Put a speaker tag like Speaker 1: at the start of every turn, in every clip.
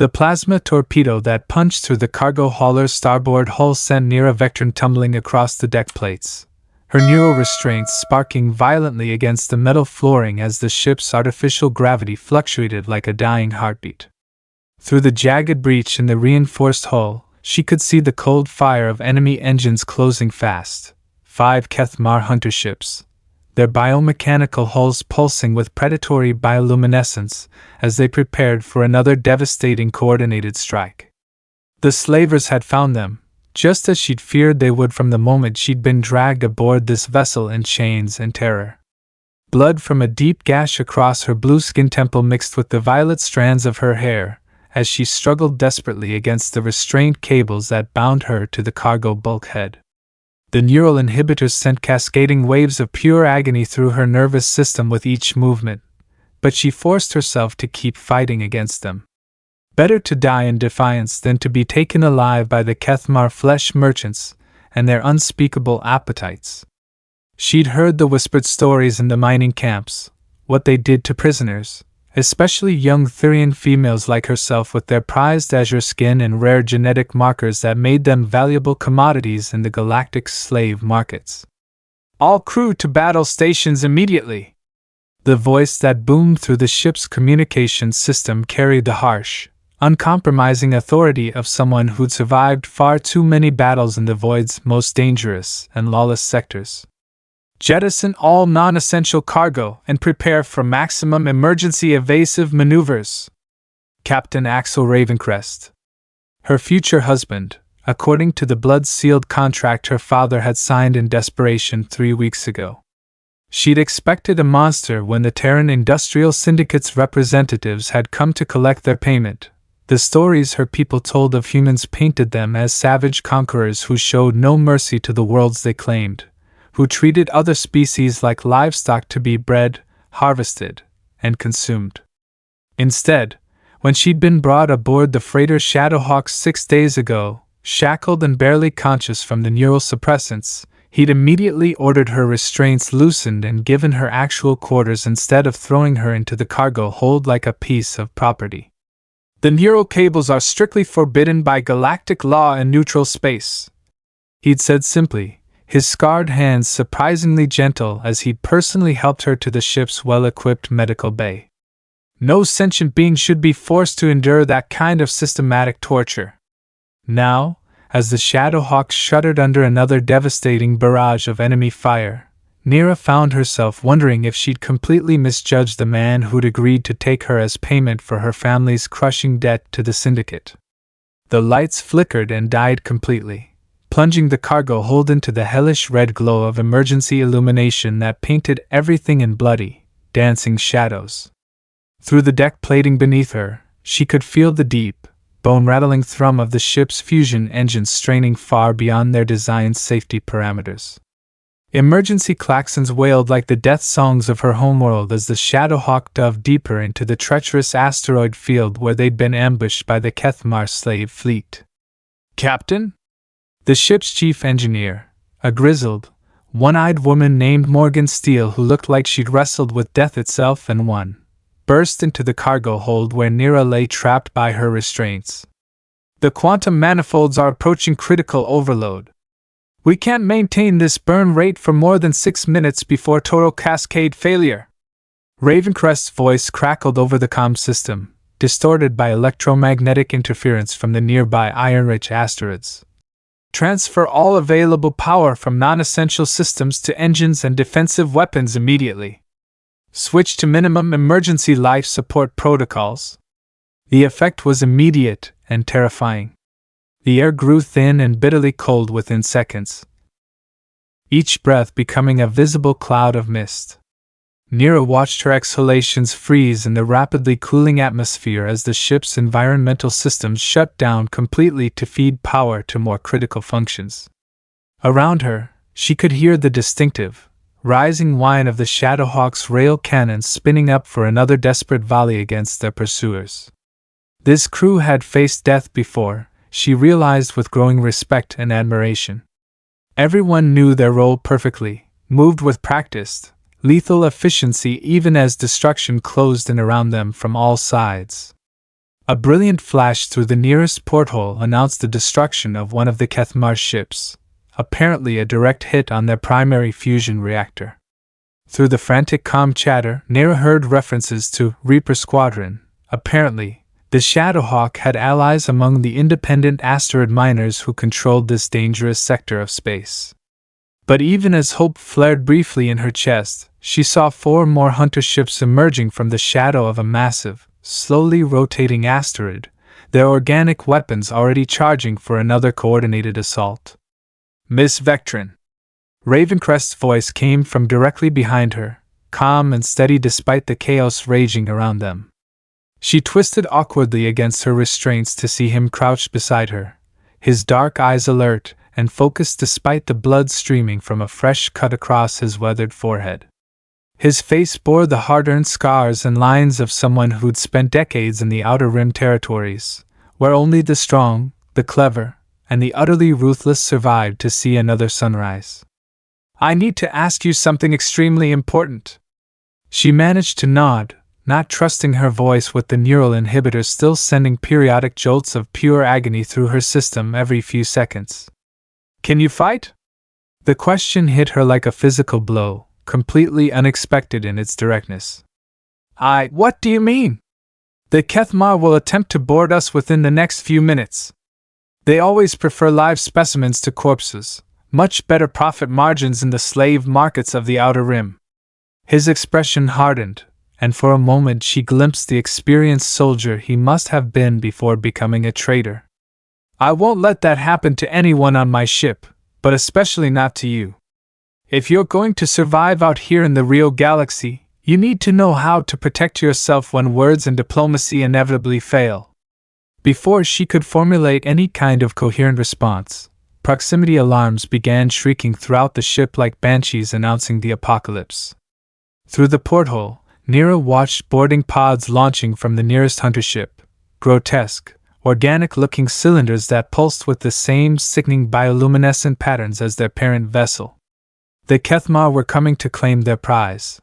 Speaker 1: The plasma torpedo that punched through the cargo hauler's starboard hull sent Nira Vectran tumbling across the deck plates, her neural restraints sparking violently against the metal flooring as the ship's artificial gravity fluctuated like a dying heartbeat. Through the jagged breach in the reinforced hull, she could see the cold fire of enemy engines closing fast. 5 Qeth'mar hunter ships, their biomechanical hulls pulsing with predatory bioluminescence as they prepared for another devastating coordinated strike. The slavers had found them, just as she'd feared they would from the moment she'd been dragged aboard this vessel in chains and terror. Blood from a deep gash across her blue skin temple mixed with the violet strands of her hair as she struggled desperately against the restraint cables that bound her to the cargo bulkhead. The neural inhibitors sent cascading waves of pure agony through her nervous system with each movement, but she forced herself to keep fighting against them. Better to die in defiance than to be taken alive by the Qeth'mar flesh merchants and their unspeakable appetites. She'd heard the whispered stories in the mining camps, what they did to prisoners, especially young Therian females like herself with their prized azure skin and rare genetic markers that made them valuable commodities in the Galactic slave markets. "All crew to battle stations immediately!" The voice that boomed through the ship's communication system carried the harsh, uncompromising authority of someone who'd survived far too many battles in the void's most dangerous and lawless sectors. "Jettison all non-essential cargo and prepare for maximum emergency evasive maneuvers." Captain Axel Ravencrest, her future husband, according to the blood-sealed contract her father had signed in desperation 3 weeks ago. She'd expected a monster when the Terran Industrial Syndicate's representatives had come to collect their payment. The stories her people told of humans painted them as savage conquerors who showed no mercy to the worlds they claimed, who treated other species like livestock to be bred, harvested, and consumed. Instead, when she'd been brought aboard the freighter Shadowhawk 6 days ago, shackled and barely conscious from the neural suppressants, he'd immediately ordered her restraints loosened and given her actual quarters instead of throwing her into the cargo hold like a piece of property. "The neural cables are strictly forbidden by galactic law in neutral space," he'd said simply, his scarred hands surprisingly gentle as he'd personally helped her to the ship's well-equipped medical bay. "No sentient being should be forced to endure that kind of systematic torture." Now, as the Shadowhawk shuddered under another devastating barrage of enemy fire, Nira found herself wondering if she'd completely misjudged the man who'd agreed to take her as payment for her family's crushing debt to the Syndicate. The lights flickered and died completely, plunging the cargo hold into the hellish red glow of emergency illumination that painted everything in bloody, dancing shadows. Through the deck plating beneath her, she could feel the deep, bone-rattling thrum of the ship's fusion engines straining far beyond their designed safety parameters. Emergency klaxons wailed like the death songs of her homeworld as the Shadowhawk dove deeper into the treacherous asteroid field where they'd been ambushed by the Qeth'mar slave fleet. "Captain?" The ship's chief engineer, a grizzled, one-eyed woman named Morgan Steele who looked like she'd wrestled with death itself and won, burst into the cargo hold where Nira lay trapped by her restraints. "The quantum manifolds are approaching critical overload. We can't maintain this burn rate for more than 6 minutes before total cascade failure." Ravencrest's voice crackled over the comm system, distorted by electromagnetic interference from the nearby iron-rich asteroids. "Transfer all available power from non-essential systems to engines and defensive weapons immediately. Switch to minimum emergency life support protocols." The effect was immediate and terrifying. The air grew thin and bitterly cold within seconds, each breath becoming a visible cloud of mist. Nira watched her exhalations freeze in the rapidly cooling atmosphere as the ship's environmental systems shut down completely to feed power to more critical functions. Around her, she could hear the distinctive, rising whine of the Shadowhawk's rail cannons spinning up for another desperate volley against their pursuers. This crew had faced death before, she realized with growing respect and admiration. Everyone knew their role perfectly, moved with practiced, lethal efficiency even as destruction closed in around them from all sides. A brilliant flash through the nearest porthole announced the destruction of one of the Qeth'mar ships, apparently a direct hit on their primary fusion reactor. Through the frantic comm chatter, Nira heard references to Reaper Squadron. Apparently, the Shadowhawk had allies among the independent asteroid miners who controlled this dangerous sector of space. But even as hope flared briefly in her chest, she saw 4 more hunter ships emerging from the shadow of a massive, slowly rotating asteroid, their organic weapons already charging for another coordinated assault. "Miss Vectran." Ravencrest's voice came from directly behind her, calm and steady despite the chaos raging around them. She twisted awkwardly against her restraints to see him crouched beside her, his dark eyes alert and focused despite the blood streaming from a fresh cut across his weathered forehead. His face bore the hard-earned scars and lines of someone who'd spent decades in the Outer Rim territories, where only the strong, the clever, and the utterly ruthless survived to see another sunrise. "I need to ask you something extremely important." She managed to nod, not trusting her voice with the neural inhibitor still sending periodic jolts of pure agony through her system every few seconds. "Can you fight?" The question hit her like a physical blow, completely unexpected in its directness. What do you mean?" "The Qeth'mar will attempt to board us within the next few minutes. They always prefer live specimens to corpses, much better profit margins in the slave markets of the Outer Rim." His expression hardened, and for a moment she glimpsed the experienced soldier he must have been before becoming a traitor. "I won't let that happen to anyone on my ship, but especially not to you. If you're going to survive out here in the real galaxy, you need to know how to protect yourself when words and diplomacy inevitably fail." Before she could formulate any kind of coherent response, proximity alarms began shrieking throughout the ship like banshees announcing the apocalypse. Through the porthole, Nira watched boarding pods launching from the nearest hunter ship, grotesque, organic-looking cylinders that pulsed with the same sickening bioluminescent patterns as their parent vessel. The Qeth'mar were coming to claim their prize.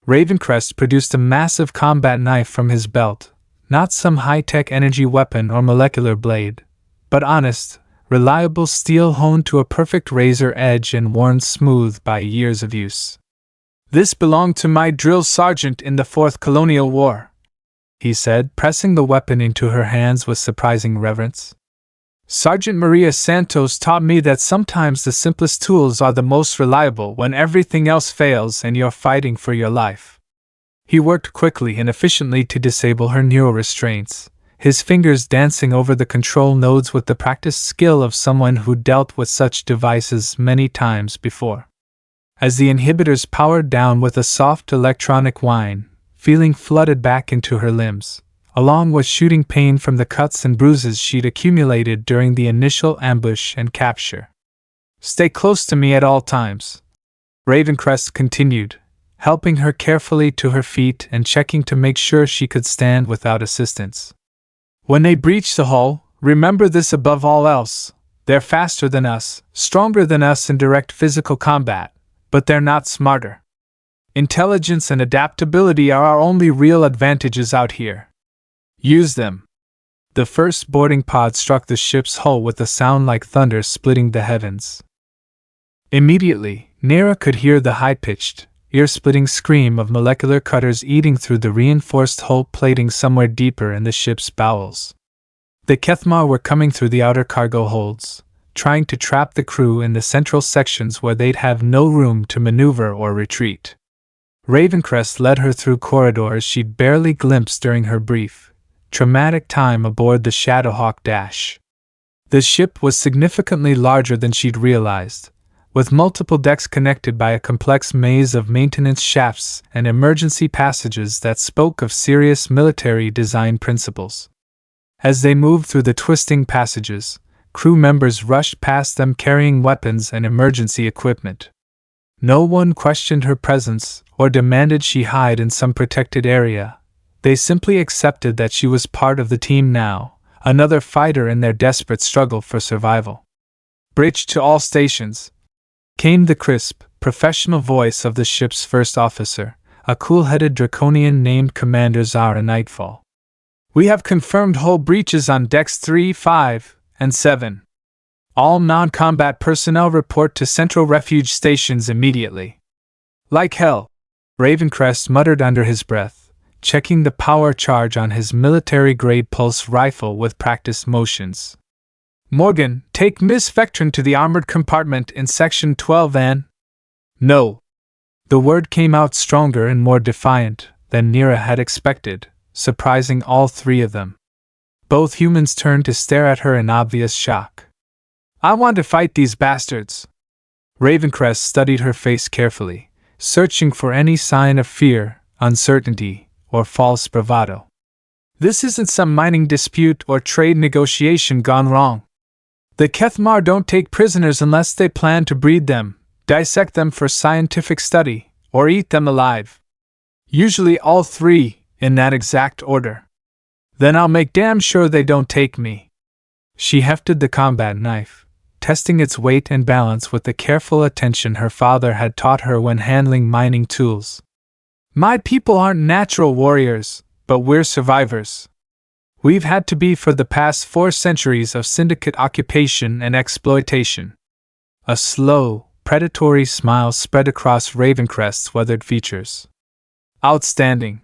Speaker 1: Ravencrest produced a massive combat knife from his belt, not some high-tech energy weapon or molecular blade, but honest, reliable steel honed to a perfect razor edge and worn smooth by years of use. "This belonged to my drill sergeant in the 4th Colonial War," he said, pressing the weapon into her hands with surprising reverence. "Sergeant Maria Santos taught me that sometimes the simplest tools are the most reliable when everything else fails and you're fighting for your life." He worked quickly and efficiently to disable her neural restraints, his fingers dancing over the control nodes with the practiced skill of someone who dealt with such devices many times before. As the inhibitors powered down with a soft electronic whine, feeling flooded back into her limbs, along with shooting pain from the cuts and bruises she'd accumulated during the initial ambush and capture. "Stay close to me at all times," Ravencrest continued, helping her carefully to her feet and checking to make sure she could stand without assistance. "When they breach the hull, remember this above all else: they're faster than us, stronger than us in direct physical combat, but they're not smarter. Intelligence and adaptability are our only real advantages out here. Use them." The first boarding pod struck the ship's hull with a sound like thunder splitting the heavens. Immediately, Nira could hear the high-pitched, ear-splitting scream of molecular cutters eating through the reinforced hull plating somewhere deeper in the ship's bowels. The Qeth'mar were coming through the outer cargo holds, trying to trap the crew in the central sections where they'd have no room to maneuver or retreat. Ravencrest led her through corridors she'd barely glimpsed during her brief, traumatic time aboard the Shadowhawk Dash. The ship was significantly larger than she'd realized, with multiple decks connected by a complex maze of maintenance shafts and emergency passages that spoke of serious military design principles. As they moved through the twisting passages, crew members rushed past them carrying weapons and emergency equipment. No one questioned her presence or demanded she hide in some protected area. They simply accepted that she was part of the team now, another fighter in their desperate struggle for survival. "Bridge to all stations," came the crisp, professional voice of the ship's first officer, a cool-headed draconian named Commander Zara Nightfall. We have confirmed hull breaches on decks 3, 5, and 7. All non-combat personnel report to central refuge stations immediately. Like hell, Ravencrest muttered under his breath, checking the power charge on his military-grade pulse rifle with practiced motions. Morgan, take Miss Vectran to the armored compartment in Section 12 and… No. The word came out stronger and more defiant than Nira had expected, surprising all three of them. Both humans turned to stare at her in obvious shock. I want to fight these bastards. Ravencrest studied her face carefully, searching for any sign of fear, uncertainty, or false bravado. This isn't some mining dispute or trade negotiation gone wrong. The Qeth'mar don't take prisoners unless they plan to breed them, dissect them for scientific study, or eat them alive. Usually all three, in that exact order. Then I'll make damn sure they don't take me. She hefted the combat knife, testing its weight and balance with the careful attention her father had taught her when handling mining tools. My people aren't natural warriors, but we're survivors. We've had to be for the past 4 centuries of syndicate occupation and exploitation. A slow, predatory smile spread across Ravencrest's weathered features. Outstanding.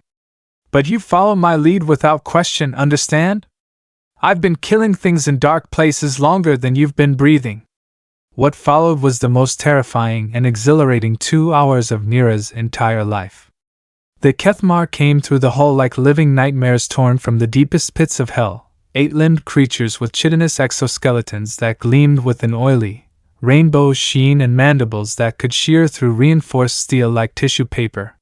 Speaker 1: But you follow my lead without question, understand? I've been killing things in dark places longer than you've been breathing. What followed was the most terrifying and exhilarating 2 hours of Nira's entire life. The Qeth'mar came through the hull like living nightmares torn from the deepest pits of hell, 8-limbed creatures with chitinous exoskeletons that gleamed with an oily, rainbow sheen and mandibles that could shear through reinforced steel like tissue paper.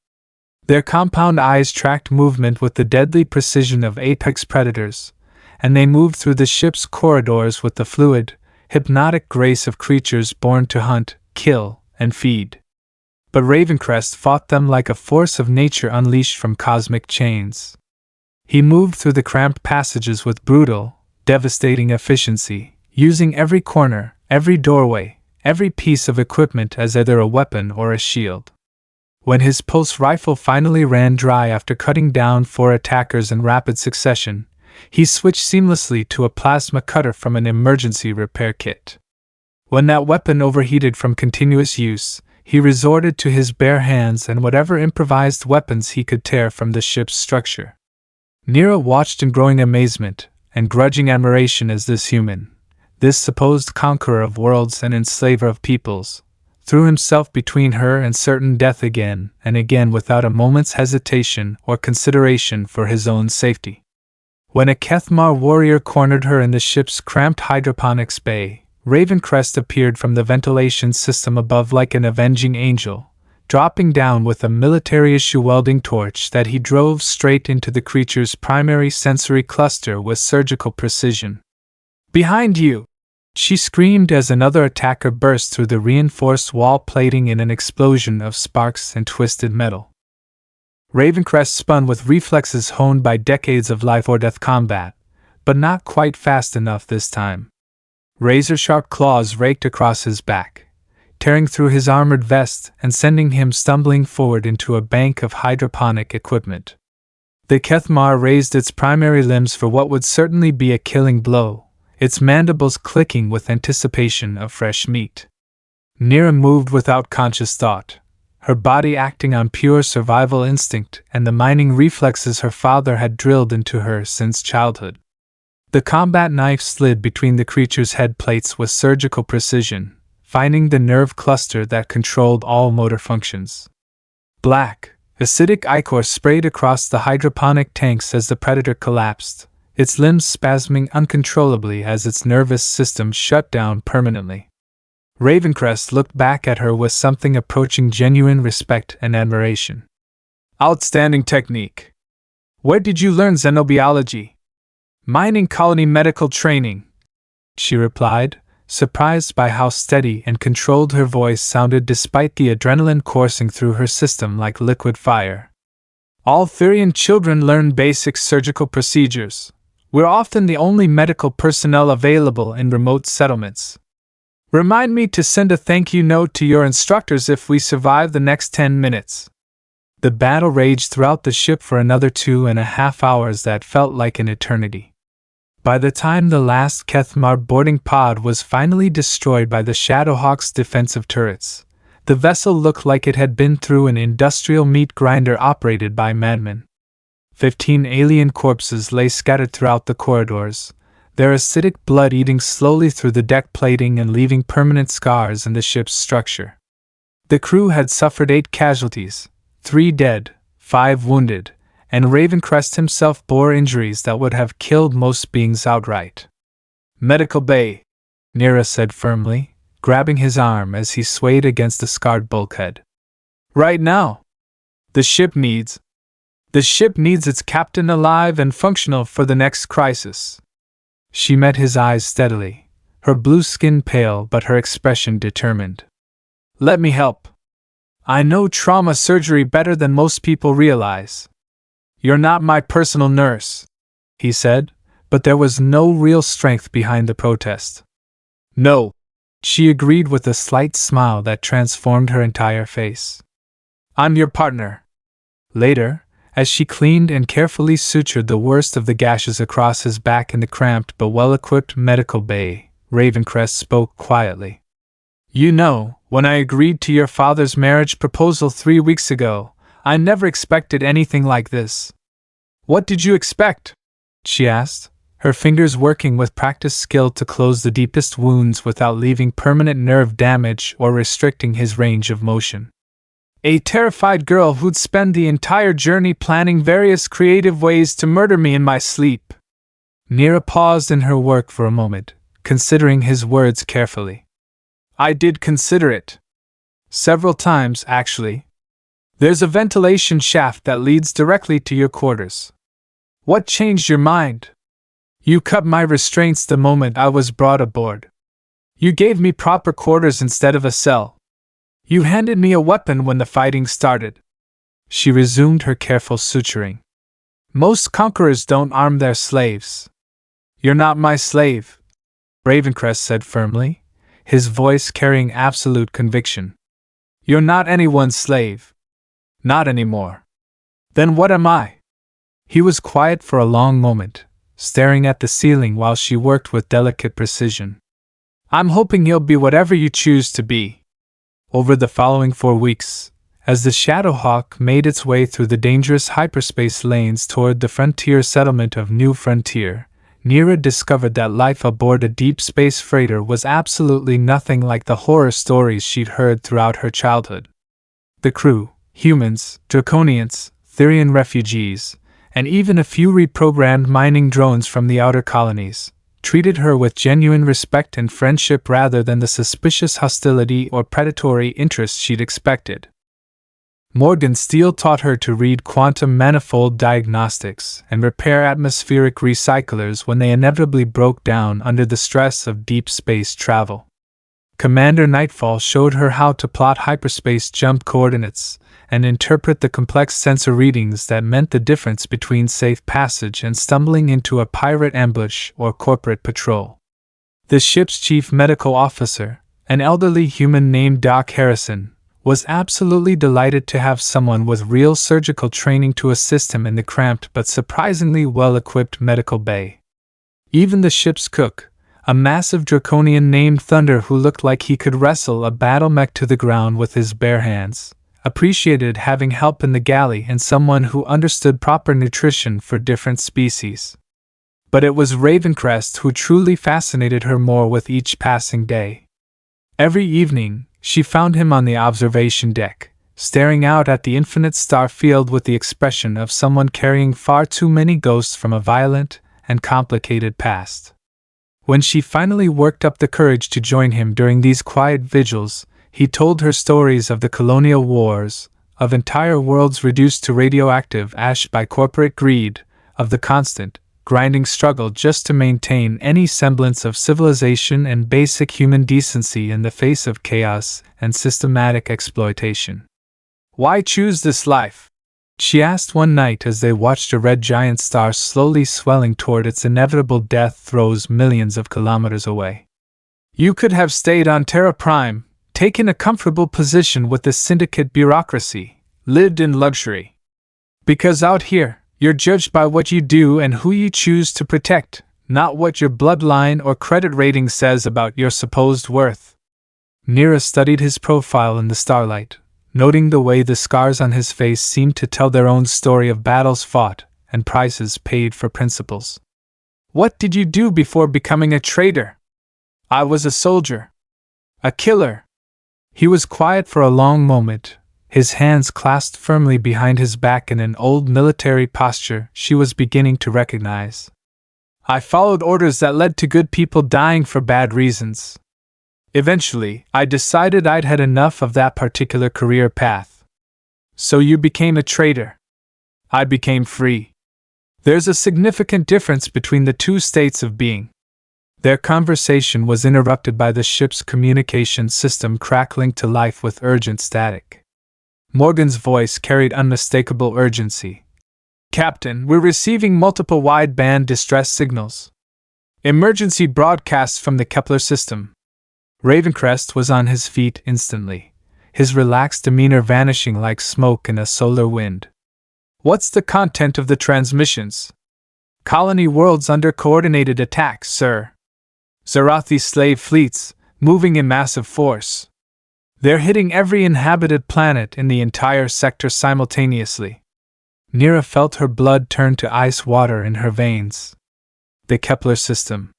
Speaker 1: Their compound eyes tracked movement with the deadly precision of apex predators, and they moved through the ship's corridors with the fluid, hypnotic grace of creatures born to hunt, kill, and feed. But Ravencrest fought them like a force of nature unleashed from cosmic chains. He moved through the cramped passages with brutal, devastating efficiency, using every corner, every doorway, every piece of equipment as either a weapon or a shield. When his pulse rifle finally ran dry after cutting down 4 attackers in rapid succession, he switched seamlessly to a plasma cutter from an emergency repair kit. When that weapon overheated from continuous use, he resorted to his bare hands and whatever improvised weapons he could tear from the ship's structure. Nira watched in growing amazement and grudging admiration as this human, this supposed conqueror of worlds and enslaver of peoples, threw himself between her and certain death again and again without a moment's hesitation or consideration for his own safety. When a Qeth'mar warrior cornered her in the ship's cramped hydroponics bay, Ravencrest appeared from the ventilation system above like an avenging angel, dropping down with a military-issue welding torch that he drove straight into the creature's primary sensory cluster with surgical precision. "Behind you!" she screamed as another attacker burst through the reinforced wall plating in an explosion of sparks and twisted metal. Ravencrest spun with reflexes honed by decades of life-or-death combat, but not quite fast enough this time. Razor-sharp claws raked across his back, tearing through his armored vest and sending him stumbling forward into a bank of hydroponic equipment. The Qeth'mar raised its primary limbs for what would certainly be a killing blow, its mandibles clicking with anticipation of fresh meat. Nira moved without conscious thought, her body acting on pure survival instinct and the mining reflexes her father had drilled into her since childhood. The combat knife slid between the creature's head plates with surgical precision, finding the nerve cluster that controlled all motor functions. Black, acidic ichor sprayed across the hydroponic tanks as the predator collapsed, its limbs spasming uncontrollably as its nervous system shut down permanently. Ravencrest looked back at her with something approaching genuine respect and admiration. "Outstanding technique. Where did you learn xenobiology?" "Mining colony medical training," she replied, surprised by how steady and controlled her voice sounded despite the adrenaline coursing through her system like liquid fire. "All Therian children learn basic surgical procedures. We're often the only medical personnel available in remote settlements. Remind me to send a thank you note to your instructors if we survive the next 10 minutes. The battle raged throughout the ship for another 2.5 hours that felt like an eternity. By the time the last Qeth'mar boarding pod was finally destroyed by the Shadowhawk's defensive turrets, the vessel looked like it had been through an industrial meat grinder operated by madmen. 15 alien corpses lay scattered throughout the corridors, their acidic blood eating slowly through the deck plating and leaving permanent scars in the ship's structure. The crew had suffered 8 casualties, 3 dead, 5 wounded, and Ravencrest himself bore injuries that would have killed most beings outright. "Medical bay," Nira said firmly, grabbing his arm as he swayed against the scarred bulkhead. "Right now. The ship needs its captain alive and functional for the next crisis." She met his eyes steadily, her blue skin pale but her expression determined. "Let me help. I know trauma surgery better than most people realize." "You're not my personal nurse," he said, but there was no real strength behind the protest. "No," she agreed with a slight smile that transformed her entire face. "I'm your partner." Later, as she cleaned and carefully sutured the worst of the gashes across his back in the cramped but well-equipped medical bay, Ravencrest spoke quietly. "You know, when I agreed to your father's marriage proposal 3 weeks ago, I never expected anything like this." "What did you expect?" she asked, her fingers working with practiced skill to close the deepest wounds without leaving permanent nerve damage or restricting his range of motion. "A terrified girl who'd spend the entire journey planning various creative ways to murder me in my sleep." Nira paused in her work for a moment, considering his words carefully. "I did consider it. Several times, actually. There's a ventilation shaft that leads directly to your quarters." "What changed your mind?" "You cut my restraints the moment I was brought aboard. You gave me proper quarters instead of a cell. You handed me a weapon when the fighting started." She resumed her careful suturing. "Most conquerors don't arm their slaves." "You're not my slave," Ravencrest said firmly, his voice carrying absolute conviction. "You're not anyone's slave. Not anymore." "Then what am I?" He was quiet for a long moment, staring at the ceiling while she worked with delicate precision. "I'm hoping you'll be whatever you choose to be." Over the following 4 weeks, as the Shadowhawk made its way through the dangerous hyperspace lanes toward the frontier settlement of New Frontier, Nira discovered that life aboard a deep space freighter was absolutely nothing like the horror stories she'd heard throughout her childhood. The crew, humans, Draconians, Therian refugees, and even a few reprogrammed mining drones from the outer colonies, treated her with genuine respect and friendship rather than the suspicious hostility or predatory interest she'd expected. Morgan Steele taught her to read quantum manifold diagnostics and repair atmospheric recyclers when they inevitably broke down under the stress of deep space travel. Commander Nightfall showed her how to plot hyperspace jump coordinates and interpret the complex sensor readings that meant the difference between safe passage and stumbling into a pirate ambush or corporate patrol. The ship's chief medical officer, an elderly human named Doc Harrison, was absolutely delighted to have someone with real surgical training to assist him in the cramped but surprisingly well-equipped medical bay. Even the ship's cook, a massive draconian named Thunder who looked like he could wrestle a battle mech to the ground with his bare hands, appreciated having help in the galley and someone who understood proper nutrition for different species. But it was Ravencrest who truly fascinated her more with each passing day. Every evening, she found him on the observation deck, staring out at the infinite star field with the expression of someone carrying far too many ghosts from a violent and complicated past. When she finally worked up the courage to join him during these quiet vigils, he told her stories of the colonial wars, of entire worlds reduced to radioactive ash by corporate greed, of the constant, grinding struggle just to maintain any semblance of civilization and basic human decency in the face of chaos and systematic exploitation. "Why choose this life?" she asked one night as they watched a red giant star slowly swelling toward its inevitable death throes millions of kilometers away. "You could have stayed on Terra Prime, taken a comfortable position with the syndicate bureaucracy, lived in luxury. Because out here, you're judged by what you do and who you choose to protect, not what your bloodline or credit rating says about your supposed worth. Nira studied his profile in the starlight, noting the way the scars on his face seemed to tell their own story of battles fought and prices paid for principles. What did you do before becoming a traitor? I was a soldier. A killer. He was quiet for a long moment, his hands clasped firmly behind his back in an old military posture she was beginning to recognize. I followed orders that led to good people dying for bad reasons. Eventually, I decided I'd had enough of that particular career path. So you became a traitor. I became free. There's a significant difference between the two states of being. Their conversation was interrupted by the ship's communication system crackling to life with urgent static. Morgan's voice carried unmistakable urgency. Captain, we're receiving multiple wideband distress signals. Emergency broadcasts from the Kepler system. Ravencrest was on his feet instantly, his relaxed demeanor vanishing like smoke in a solar wind. What's the content of the transmissions? Colony worlds under coordinated attack, sir. Zarathi slave fleets, moving in massive force. They're hitting every inhabited planet in the entire sector simultaneously. Nira felt her blood turn to ice water in her veins. The Kepler system.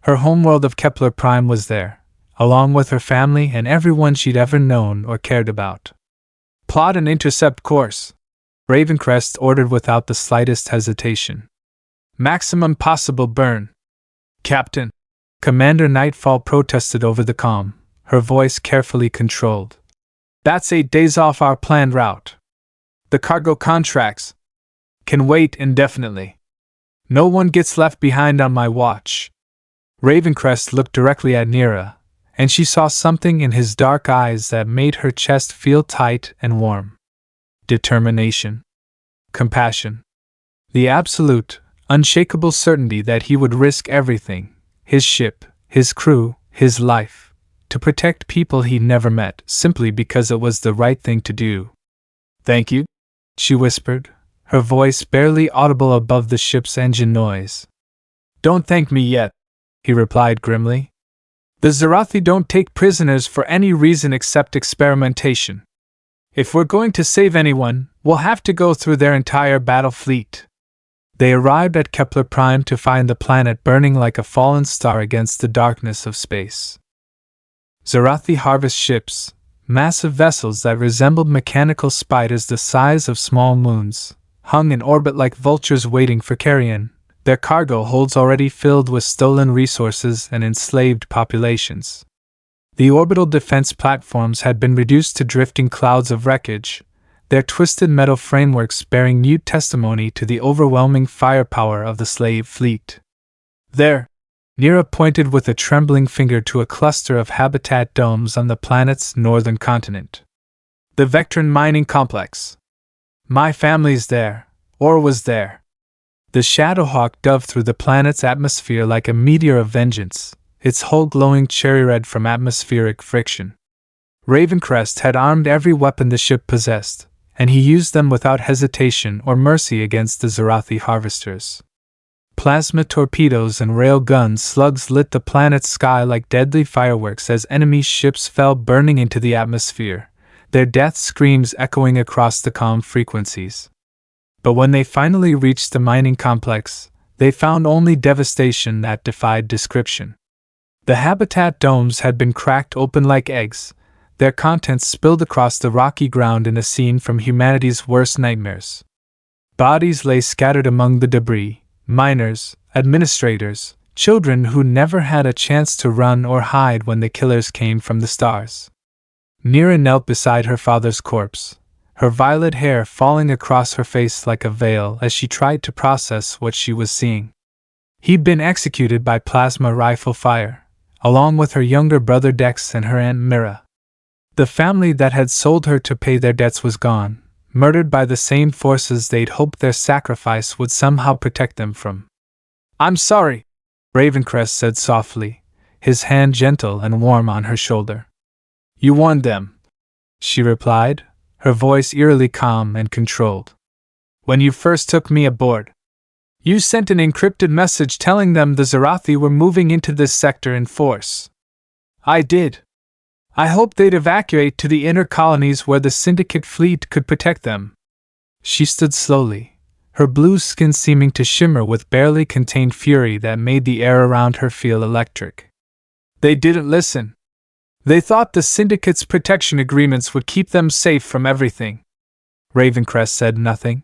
Speaker 1: Her homeworld of Kepler Prime was there, along with her family and everyone she'd ever known or cared about. Plot an intercept course, Ravencrest ordered without the slightest hesitation. Maximum possible burn. Captain. Commander Nightfall protested over the comm, her voice carefully controlled. That's 8 days off our planned route. The cargo contracts can wait indefinitely. No one gets left behind on my watch. Ravencrest looked directly at Nira, and she saw something in his dark eyes that made her chest feel tight and warm. Determination. Compassion. The absolute, unshakable certainty that he would risk everything, his ship, his crew, his life, to protect people he'd never met, simply because it was the right thing to do. Thank you, she whispered, her voice barely audible above the ship's engine noise. Don't thank me yet, he replied grimly. The Zarathi don't take prisoners for any reason except experimentation. If we're going to save anyone, we'll have to go through their entire battle fleet. They arrived at Kepler Prime to find the planet burning like a fallen star against the darkness of space. Zarathi harvest ships, massive vessels that resembled mechanical spiders the size of small moons, hung in orbit like vultures waiting for carrion, their cargo holds already filled with stolen resources and enslaved populations. The orbital defense platforms had been reduced to drifting clouds of wreckage, their twisted metal frameworks bearing mute testimony to the overwhelming firepower of the slave fleet. There, Nira pointed with a trembling finger to a cluster of habitat domes on the planet's northern continent. The Vectran mining complex. My family's there, or was there. The Shadowhawk dove through the planet's atmosphere like a meteor of vengeance, its hull glowing cherry red from atmospheric friction. Ravencrest had armed every weapon the ship possessed, and he used them without hesitation or mercy against the Zarathi harvesters. Plasma torpedoes and railgun slugs lit the planet's sky like deadly fireworks as enemy ships fell burning into the atmosphere, their death screams echoing across the calm frequencies. But when they finally reached the mining complex, they found only devastation that defied description. The habitat domes had been cracked open like eggs, their contents spilled across the rocky ground in a scene from humanity's worst nightmares. Bodies lay scattered among the debris, miners, administrators, children who never had a chance to run or hide when the killers came from the stars. Nira knelt beside her father's corpse, her violet hair falling across her face like a veil as she tried to process what she was seeing. He'd been executed by plasma rifle fire, along with her younger brother Dex and her aunt Mira. The family that had sold her to pay their debts was gone, murdered by the same forces they'd hoped their sacrifice would somehow protect them from. I'm sorry, Ravencrest said softly, his hand gentle and warm on her shoulder. You warned them, she replied, her voice eerily calm and controlled. "When you first took me aboard, you sent an encrypted message telling them the Zarathi were moving into this sector in force. I did. I hoped they'd evacuate to the inner colonies where the Syndicate fleet could protect them." She stood slowly, her blue skin seeming to shimmer with barely contained fury that made the air around her feel electric. "They didn't listen. They thought the Syndicate's protection agreements would keep them safe from everything." Ravencrest said nothing.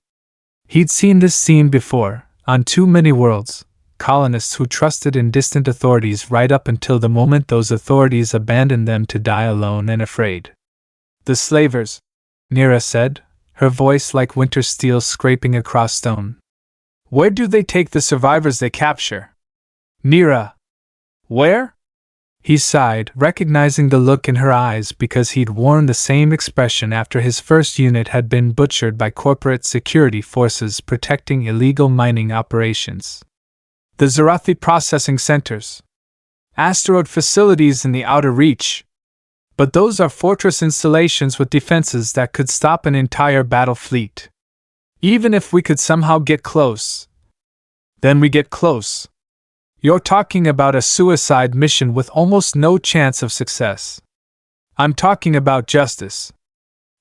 Speaker 1: He'd seen this scene before, on too many worlds, colonists who trusted in distant authorities right up until the moment those authorities abandoned them to die alone and afraid. "The slavers," Nira said, her voice like winter steel scraping across stone. "Where do they take the survivors they capture?" "Nira." "Where?" He sighed, recognizing the look in her eyes because he'd worn the same expression after his first unit had been butchered by corporate security forces protecting illegal mining operations. "The Zarathi processing centers. Asteroid facilities in the outer reach. But those are fortress installations with defenses that could stop an entire battle fleet. Even if we could somehow get close. Then we get close. You're talking about a suicide mission with almost no chance of success. I'm talking about justice.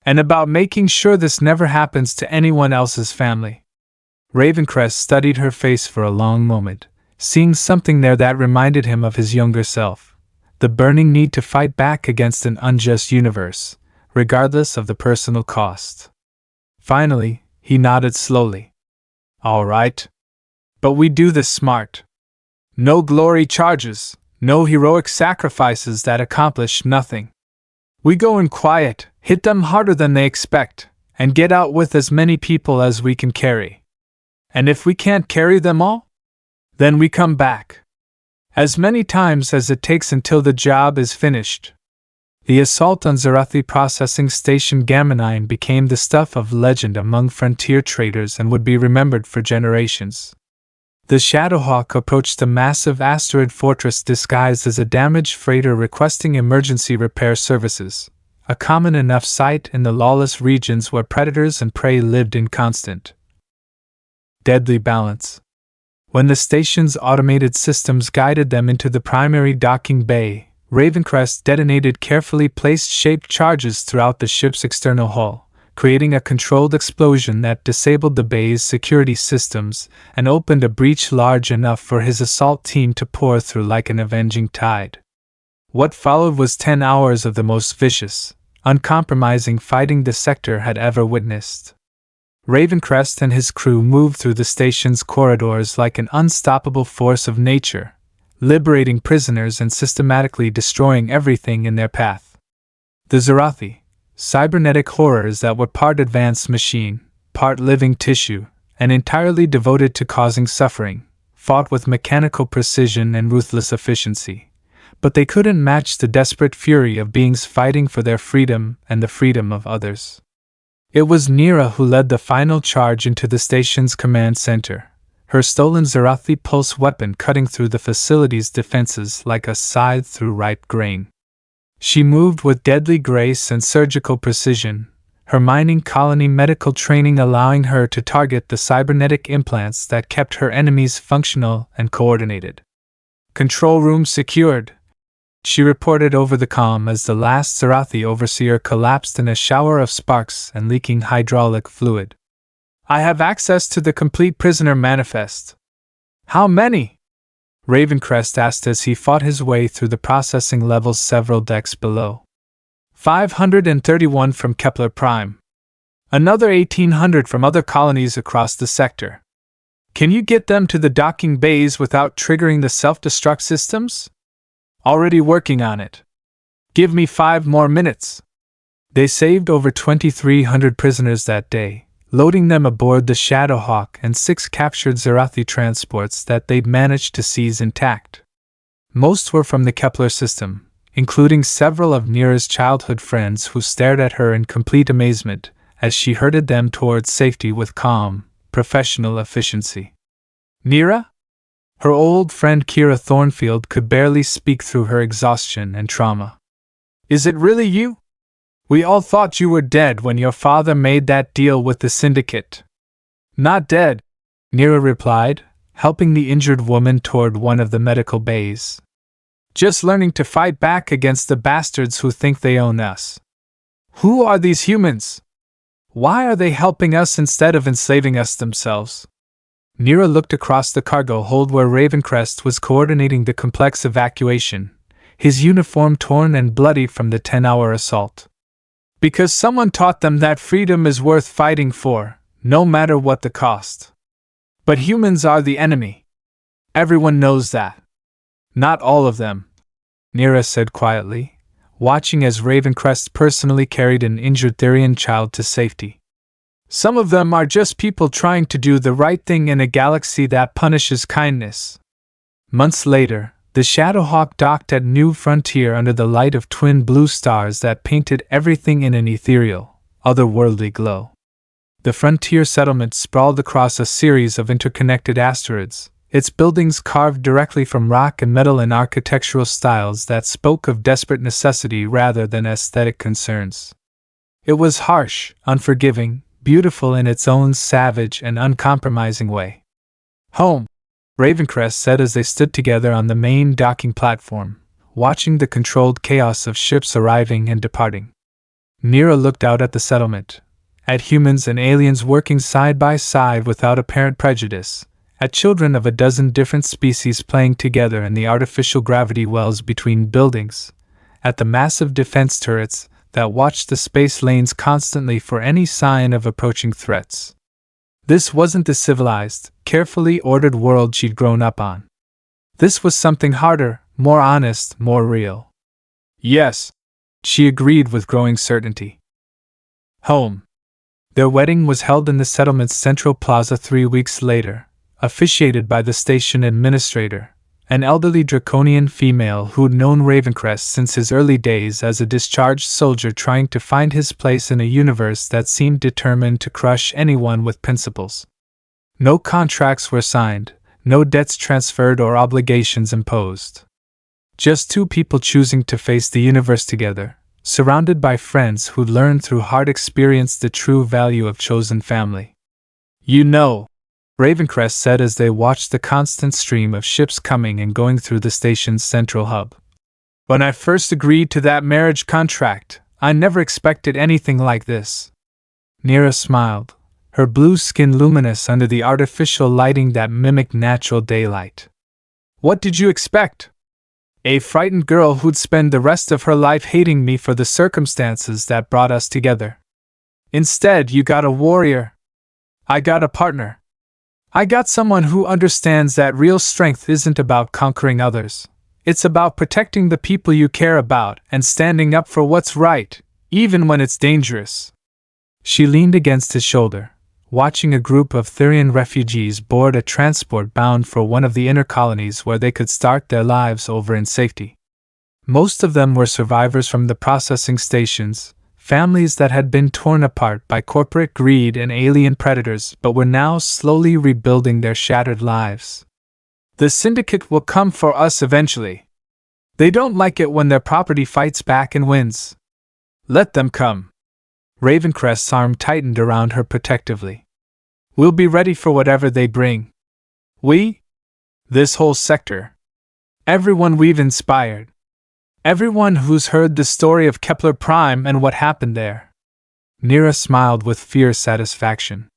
Speaker 1: And about making sure this never happens to anyone else's family." Ravencrest studied her face for a long moment, seeing something there that reminded him of his younger self. The burning need to fight back against an unjust universe, regardless of the personal cost. Finally, he nodded slowly. "All right. But we do this smart. No glory charges, no heroic sacrifices that accomplish nothing. We go in quiet, hit them harder than they expect, and get out with as many people as we can carry. And if we can't carry them all, then we come back. As many times as it takes until the job is finished." The assault on Zarathi Processing Station Gamma 9 became the stuff of legend among frontier traders and would be remembered for generations. The Shadowhawk approached the massive asteroid fortress disguised as a damaged freighter requesting emergency repair services, a common enough sight in the lawless regions where predators and prey lived in constant, deadly balance. When the station's automated systems guided them into the primary docking bay, Ravencrest detonated carefully placed shaped charges throughout the ship's external hull, creating a controlled explosion that disabled the bay's security systems and opened a breach large enough for his assault team to pour through like an avenging tide. What followed was 10 hours of the most vicious, uncompromising fighting the sector had ever witnessed. Ravencrest and his crew moved through the station's corridors like an unstoppable force of nature, liberating prisoners and systematically destroying everything in their path. The Zarathi, cybernetic horrors that were part advanced machine, part living tissue, and entirely devoted to causing suffering, fought with mechanical precision and ruthless efficiency. But they couldn't match the desperate fury of beings fighting for their freedom and the freedom of others. It was Nira who led the final charge into the station's command center, her stolen Zarathi pulse weapon cutting through the facility's defenses like a scythe through ripe grain. She moved with deadly grace and surgical precision, her mining colony medical training allowing her to target the cybernetic implants that kept her enemies functional and coordinated. "Control room secured," she reported over the comm as the last Zarathi overseer collapsed in a shower of sparks and leaking hydraulic fluid. "I have access to the complete prisoner manifest." "How many?" Ravencrest asked as he fought his way through the processing levels several decks below. 531 from Kepler Prime. Another 1,800 from other colonies across the sector. Can you get them to the docking bays without triggering the self-destruct systems? Already working on it. Give me 5 more minutes. They saved over 2,300 prisoners that day, loading them aboard the Shadowhawk and 6 captured Zarathi transports that they'd managed to seize intact. Most were from the Kepler system, including several of Nira's childhood friends who stared at her in complete amazement as she herded them towards safety with calm, professional efficiency. "Nira?" Her old friend Kira Thornfield could barely speak through her exhaustion and trauma. "Is it really you?" We all thought you were dead when your father made that deal with the syndicate. Not dead, Nira replied, helping the injured woman toward one of the medical bays. Just learning to fight back against the bastards who think they own us. Who are these humans? Why are they helping us instead of enslaving us themselves? Nira looked across the cargo hold where Ravencrest was coordinating the complex evacuation, his uniform torn and bloody from the 10-hour assault. Because someone taught them that freedom is worth fighting for, no matter what the cost. But humans are the enemy. Everyone knows that. Not all of them, Nira said quietly, watching as Ravencrest personally carried an injured Therian child to safety. Some of them are just people trying to do the right thing in a galaxy that punishes kindness. Months later, the Shadowhawk docked at New Frontier under the light of twin blue stars that painted everything in an ethereal, otherworldly glow. The frontier settlement sprawled across a series of interconnected asteroids, its buildings carved directly from rock and metal in architectural styles that spoke of desperate necessity rather than aesthetic concerns. It was harsh, unforgiving, beautiful in its own savage and uncompromising way. Home, Ravencrest said as they stood together on the main docking platform, watching the controlled chaos of ships arriving and departing. Nira looked out at the settlement, at humans and aliens working side by side without apparent prejudice, at children of a dozen different species playing together in the artificial gravity wells between buildings, at the massive defense turrets that watched the space lanes constantly for any sign of approaching threats. This wasn't the civilized, carefully ordered world she'd grown up on. This was something harder, more honest, more real. Yes, she agreed with growing certainty. Home. Their wedding was held in the settlement's central plaza 3 weeks later, officiated by the station administrator, an elderly draconian female who'd known Ravencrest since his early days as a discharged soldier trying to find his place in a universe that seemed determined to crush anyone with principles. No contracts were signed, no debts transferred or obligations imposed. Just two people choosing to face the universe together, surrounded by friends who'd learned through hard experience the true value of chosen family. You know, Ravencrest said as they watched the constant stream of ships coming and going through the station's central hub. When I first agreed to that marriage contract, I never expected anything like this. Nira smiled, her blue skin luminous under the artificial lighting that mimicked natural daylight. What did you expect? A frightened girl who'd spend the rest of her life hating me for the circumstances that brought us together. Instead, you got a warrior. I got a partner. I got someone who understands that real strength isn't about conquering others. It's about protecting the people you care about and standing up for what's right, even when it's dangerous. She leaned against his shoulder, watching a group of Therian refugees board a transport bound for one of the inner colonies where they could start their lives over in safety. Most of them were survivors from the processing stations, families that had been torn apart by corporate greed and alien predators but were now slowly rebuilding their shattered lives. The syndicate will come for us eventually. They don't like it when their property fights back and wins. Let them come. Ravencrest's arm tightened around her protectively. We'll be ready for whatever they bring. We? This whole sector. Everyone we've inspired. Everyone who's heard the story of Kepler Prime and what happened there. Nira smiled with fierce satisfaction.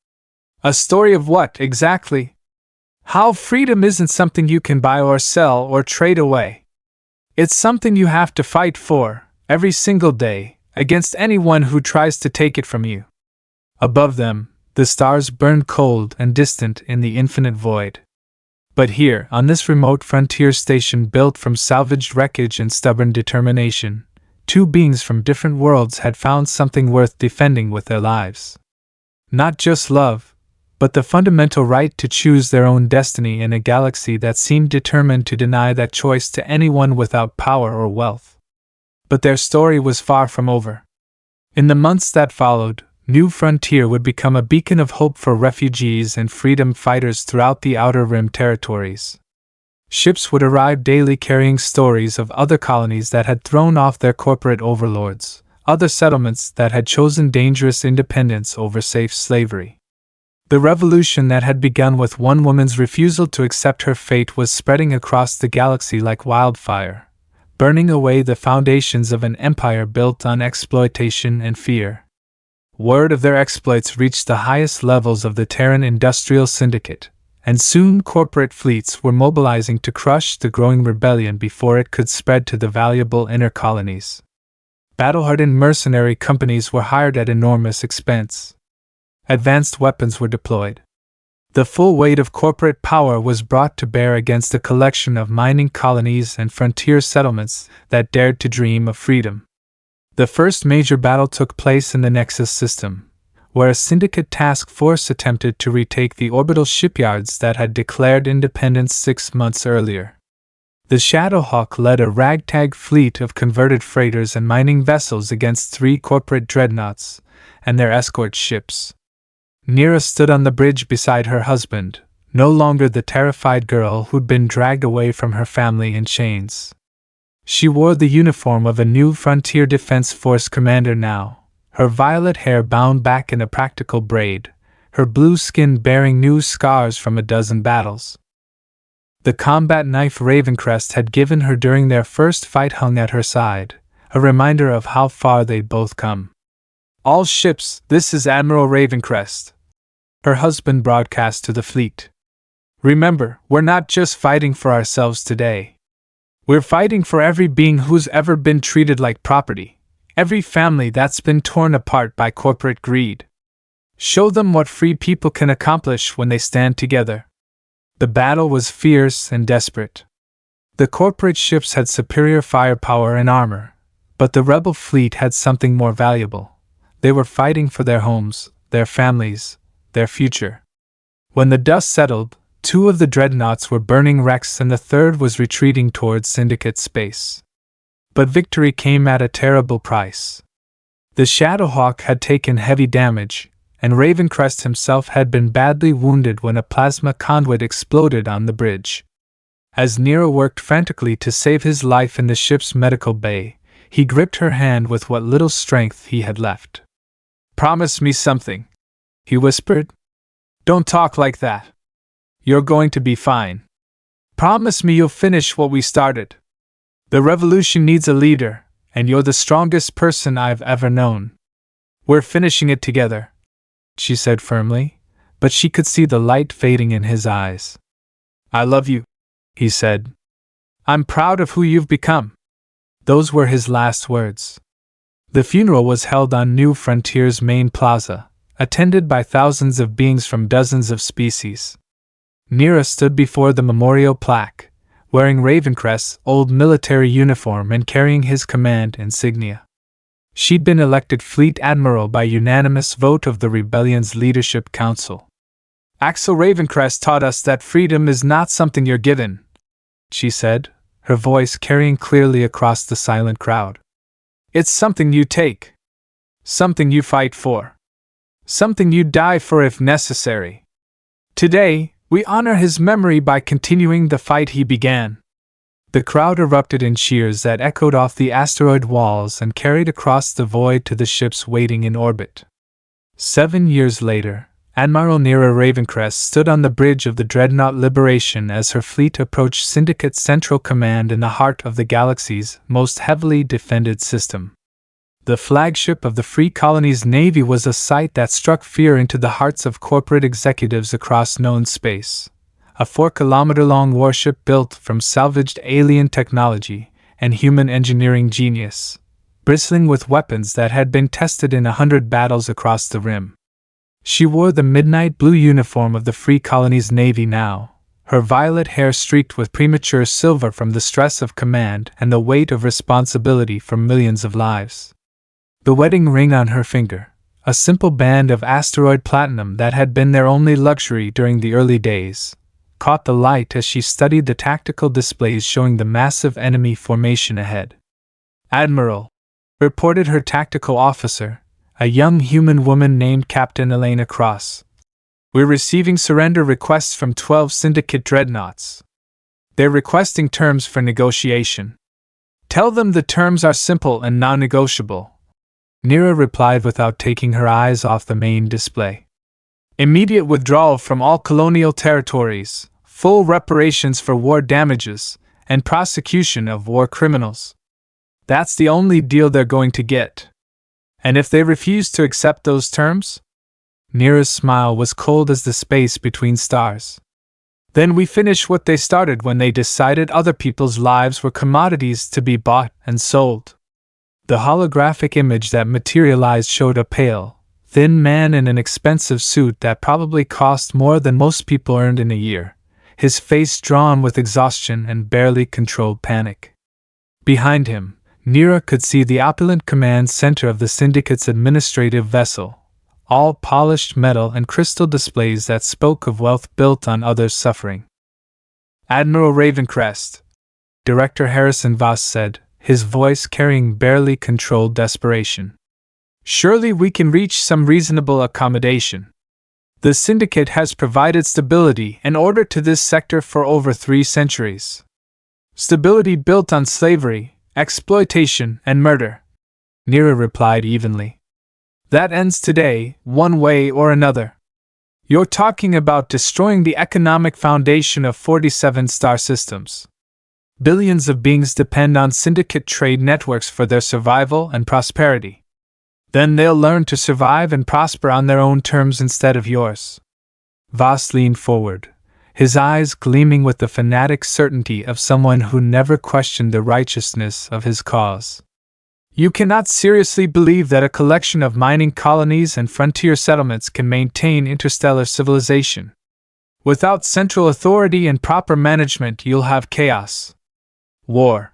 Speaker 1: A story of what, exactly? How freedom isn't something you can buy or sell or trade away. It's something you have to fight for, every single day, against anyone who tries to take it from you. Above them, the stars burned cold and distant in the infinite void. But here, on this remote frontier station built from salvaged wreckage and stubborn determination, two beings from different worlds had found something worth defending with their lives. Not just love, but the fundamental right to choose their own destiny in a galaxy that seemed determined to deny that choice to anyone without power or wealth. But their story was far from over. In the months that followed, New Frontier would become a beacon of hope for refugees and freedom fighters throughout the Outer Rim territories. Ships would arrive daily carrying stories of other colonies that had thrown off their corporate overlords, other settlements that had chosen dangerous independence over safe slavery. The revolution that had begun with one woman's refusal to accept her fate was spreading across the galaxy like wildfire, burning away the foundations of an empire built on exploitation and fear. Word of their exploits reached the highest levels of the Terran Industrial Syndicate, and soon corporate fleets were mobilizing to crush the growing rebellion before it could spread to the valuable inner colonies. Battle-hardened mercenary companies were hired at enormous expense. Advanced weapons were deployed. The full weight of corporate power was brought to bear against a collection of mining colonies and frontier settlements that dared to dream of freedom. The first major battle took place in the Nexus system, where a syndicate task force attempted to retake the orbital shipyards that had declared independence 6 months earlier. The Shadowhawk led a ragtag fleet of converted freighters and mining vessels against 3 corporate dreadnoughts and their escort ships. Nira stood on the bridge beside her husband, no longer the terrified girl who'd been dragged away from her family in chains. She wore the uniform of a new Frontier Defense Force commander now, her violet hair bound back in a practical braid, her blue skin bearing new scars from a dozen battles. The combat knife Ravencrest had given her during their first fight hung at her side, a reminder of how far they'd both come. "All ships, this is Admiral Ravencrest," her husband broadcast to the fleet. "Remember, we're not just fighting for ourselves today. We're fighting for every being who's ever been treated like property, every family that's been torn apart by corporate greed. Show them what free people can accomplish when they stand together." The battle was fierce and desperate. The corporate ships had superior firepower and armor, but the rebel fleet had something more valuable. They were fighting for their homes, their families, their future. When the dust settled, 2 of the dreadnoughts were burning wrecks and the third was retreating towards Syndicate space. But victory came at a terrible price. The Shadowhawk had taken heavy damage, and Ravencrest himself had been badly wounded when a plasma conduit exploded on the bridge. As Nira worked frantically to save his life in the ship's medical bay, he gripped her hand with what little strength he had left. "Promise me something," he whispered. "Don't talk like that. You're going to be fine. Promise me you'll finish what we started. The revolution needs a leader, and you're the strongest person I've ever known. We're finishing it together," she said firmly, but she could see the light fading in his eyes. "I love you," he said. "I'm proud of who you've become." Those were his last words. The funeral was held on New Frontier's main plaza, attended by thousands of beings from dozens of species. Nira stood before the memorial plaque, wearing Ravencrest's old military uniform and carrying his command insignia. She'd been elected Fleet Admiral by unanimous vote of the rebellion's leadership council. "Axel Ravencrest taught us that freedom is not something you're given," she said, her voice carrying clearly across the silent crowd. "It's something you take. Something you fight for. Something you die for if necessary. Today, we honor his memory by continuing the fight he began." The crowd erupted in cheers that echoed off the asteroid walls and carried across the void to the ships waiting in orbit. 7 years later, Admiral Nira Vectran stood on the bridge of the dreadnought Liberation as her fleet approached Syndicate Central Command in the heart of the galaxy's most heavily defended system. The flagship of the Free Colonies Navy was a sight that struck fear into the hearts of corporate executives across known space. A 4-kilometer-long warship built from salvaged alien technology and human engineering genius, bristling with weapons that had been tested in 100 battles across the rim. She wore the midnight blue uniform of the Free Colonies Navy now, her violet hair streaked with premature silver from the stress of command and the weight of responsibility for millions of lives. The wedding ring on her finger, a simple band of asteroid platinum that had been their only luxury during the early days, caught the light as she studied the tactical displays showing the massive enemy formation ahead. "Admiral," reported her tactical officer, a young human woman named Captain Elena Cross. "We're receiving surrender requests from 12 Syndicate dreadnoughts. They're requesting terms for negotiation. Tell them the terms are simple and non-negotiable. Nira replied without taking her eyes off the main display. Immediate withdrawal from all colonial territories, full reparations for war damages, and prosecution of war criminals. That's the only deal they're going to get. And if they refuse to accept those terms? Nira's smile was cold as the space between stars. Then we finish what they started when they decided other people's lives were commodities to be bought and sold. The holographic image that materialized showed a pale, thin man in an expensive suit that probably cost more than most people earned in a year, his face drawn with exhaustion and barely controlled panic. Behind him, Nira could see the opulent command center of the Syndicate's administrative vessel, all polished metal and crystal displays that spoke of wealth built on others' suffering. Admiral Ravencrest, Director Harrison Voss said, his voice carrying barely controlled desperation. Surely we can reach some reasonable accommodation. The Syndicate has provided stability and order to this sector for over 3 centuries. Stability built on slavery, exploitation, and murder. Nira replied evenly. That ends today, one way or another. You're talking about destroying the economic foundation of 47 star systems. Billions of beings depend on Syndicate trade networks for their survival and prosperity. Then they'll learn to survive and prosper on their own terms instead of yours. Voss leaned forward, his eyes gleaming with the fanatic certainty of someone who never questioned the righteousness of his cause. You cannot seriously believe that a collection of mining colonies and frontier settlements can maintain interstellar civilization. Without central authority and proper management, you'll have chaos. War.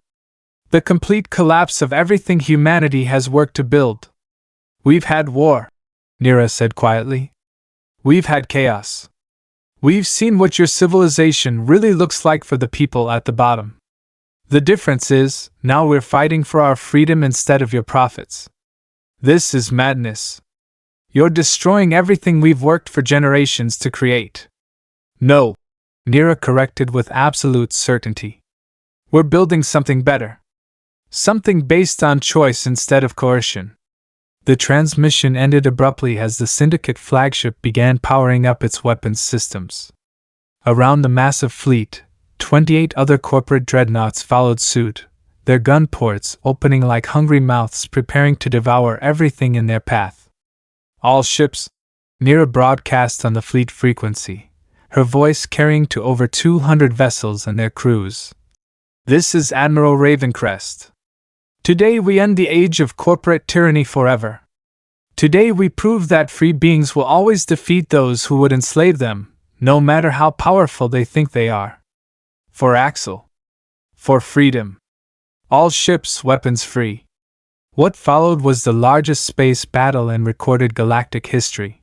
Speaker 1: The complete collapse of everything humanity has worked to build. We've had war, Nira said quietly. We've had chaos. We've seen what your civilization really looks like for the people at the bottom. The difference is, now we're fighting for our freedom instead of your profits. This is madness. You're destroying everything we've worked for generations to create. No, Nira corrected with absolute certainty. We're building something better. Something based on choice instead of coercion. The transmission ended abruptly as the Syndicate flagship began powering up its weapons systems. Around the massive fleet, 28 other corporate dreadnoughts followed suit, their gun ports opening like hungry mouths preparing to devour everything in their path. All ships, Nira broadcast on the fleet frequency, her voice carrying to over 200 vessels and their crews. This is Admiral Ravencrest. Today we end the age of corporate tyranny forever. Today we prove that free beings will always defeat those who would enslave them, no matter how powerful they think they are. For Axel. For freedom. All ships weapons free. What followed was the largest space battle in recorded galactic history.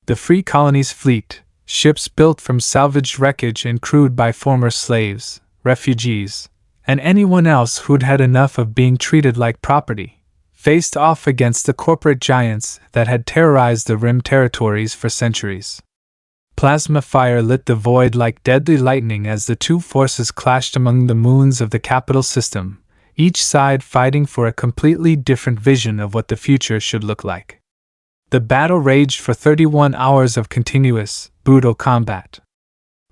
Speaker 1: The Free Colonies fleet, ships built from salvaged wreckage and crewed by former slaves, refugees, and anyone else who'd had enough of being treated like property, faced off against the corporate giants that had terrorized the Rim territories for centuries. Plasma fire lit the void like deadly lightning as the two forces clashed among the moons of the capital system, each side fighting for a completely different vision of what the future should look like. The battle raged for 31 hours of continuous, brutal combat.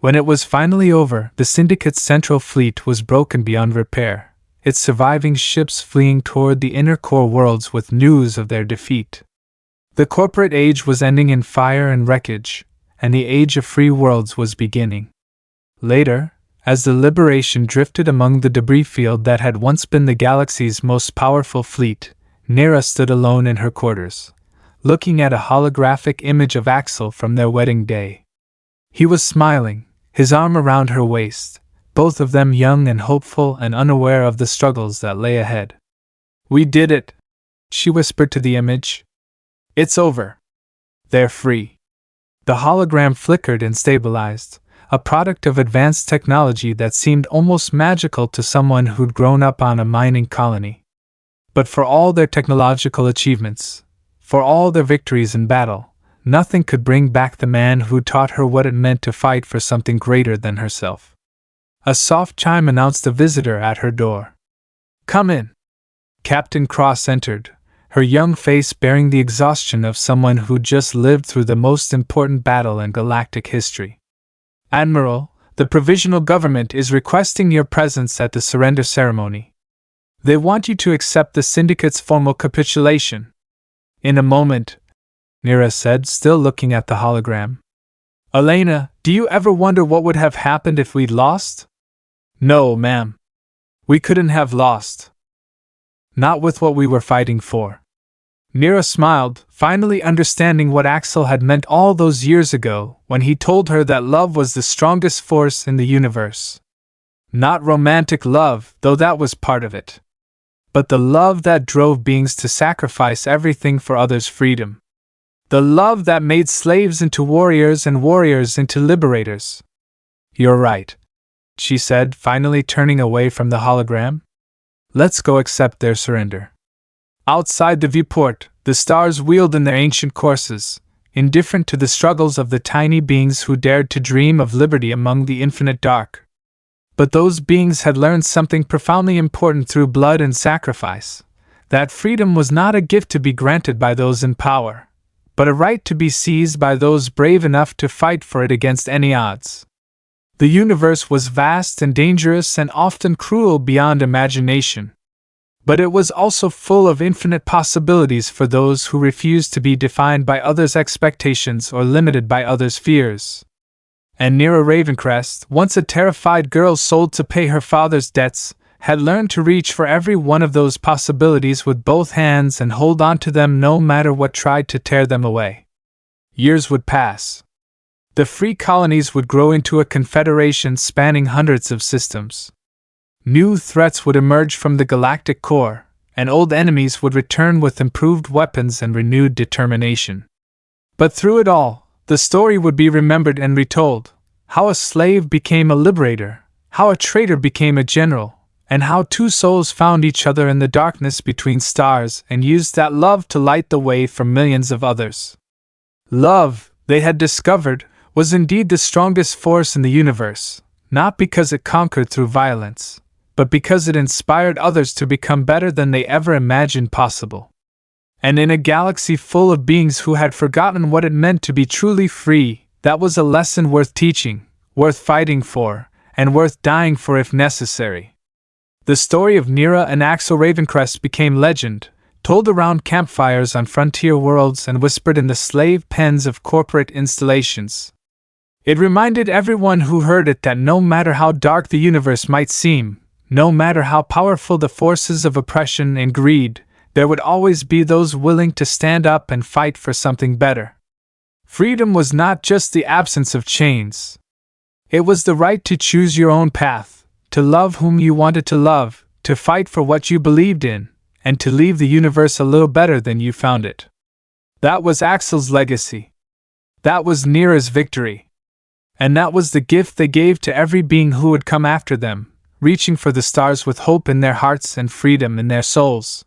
Speaker 1: When it was finally over, the Syndicate's central fleet was broken beyond repair, its surviving ships fleeing toward the inner core worlds with news of their defeat. The corporate age was ending in fire and wreckage, and the age of free worlds was beginning. Later, as the Liberation drifted among the debris field that had once been the galaxy's most powerful fleet, Nira stood alone in her quarters, looking at a holographic image of Axel from their wedding day. He was smiling, his arm around her waist, both of them young and hopeful and unaware of the struggles that lay ahead. "We did it," she whispered to the image. "It's over. They're free." The hologram flickered and stabilized, a product of advanced technology that seemed almost magical to someone who'd grown up on a mining colony. But for all their technological achievements, for all their victories in battle, nothing could bring back the man who taught her what it meant to fight for something greater than herself. A soft chime announced a visitor at her door. "Come in." Captain Cross entered, her young face bearing the exhaustion of someone who just lived through the most important battle in galactic history. "Admiral, the Provisional Government is requesting your presence at the surrender ceremony. They want you to accept the Syndicate's formal capitulation." "In a moment," Nira said, still looking at the hologram. "Elena, do you ever wonder what would have happened if we'd lost?" "No, ma'am. We couldn't have lost. Not with what we were fighting for." Nira smiled, finally understanding what Axel had meant all those years ago when he told her that love was the strongest force in the universe. Not romantic love, though that was part of it, but the love that drove beings to sacrifice everything for others' freedom. The love that made slaves into warriors and warriors into liberators. "You're right," she said, finally turning away from the hologram. "Let's go accept their surrender." Outside the viewport, the stars wheeled in their ancient courses, indifferent to the struggles of the tiny beings who dared to dream of liberty among the infinite dark. But those beings had learned something profoundly important through blood and sacrifice: that freedom was not a gift to be granted by those in power, but a right to be seized by those brave enough to fight for it against any odds. The universe was vast and dangerous and often cruel beyond imagination. But it was also full of infinite possibilities for those who refused to be defined by others' expectations or limited by others' fears. And Nira Vectran, once a terrified girl sold to pay her father's debts, had learned to reach for every one of those possibilities with both hands and hold on to them no matter what tried to tear them away. Years would pass. The free colonies would grow into a confederation spanning hundreds of systems. New threats would emerge from the galactic core, and old enemies would return with improved weapons and renewed determination. But through it all, the story would be remembered and retold: how a slave became a liberator, how a traitor became a general, and how two souls found each other in the darkness between stars and used that love to light the way for millions of others. Love, they had discovered, was indeed the strongest force in the universe, not because it conquered through violence, but because it inspired others to become better than they ever imagined possible. And in a galaxy full of beings who had forgotten what it meant to be truly free, that was a lesson worth teaching, worth fighting for, and worth dying for if necessary. The story of Nira and Axel Ravencrest became legend, told around campfires on frontier worlds and whispered in the slave pens of corporate installations. It reminded everyone who heard it that no matter how dark the universe might seem, no matter how powerful the forces of oppression and greed, there would always be those willing to stand up and fight for something better. Freedom was not just the absence of chains. It was the right to choose your own path, to love whom you wanted to love, to fight for what you believed in, and to leave the universe a little better than you found it. That was Axel's legacy. That was Nira's victory. And that was the gift they gave to every being who would come after them, reaching for the stars with hope in their hearts and freedom in their souls.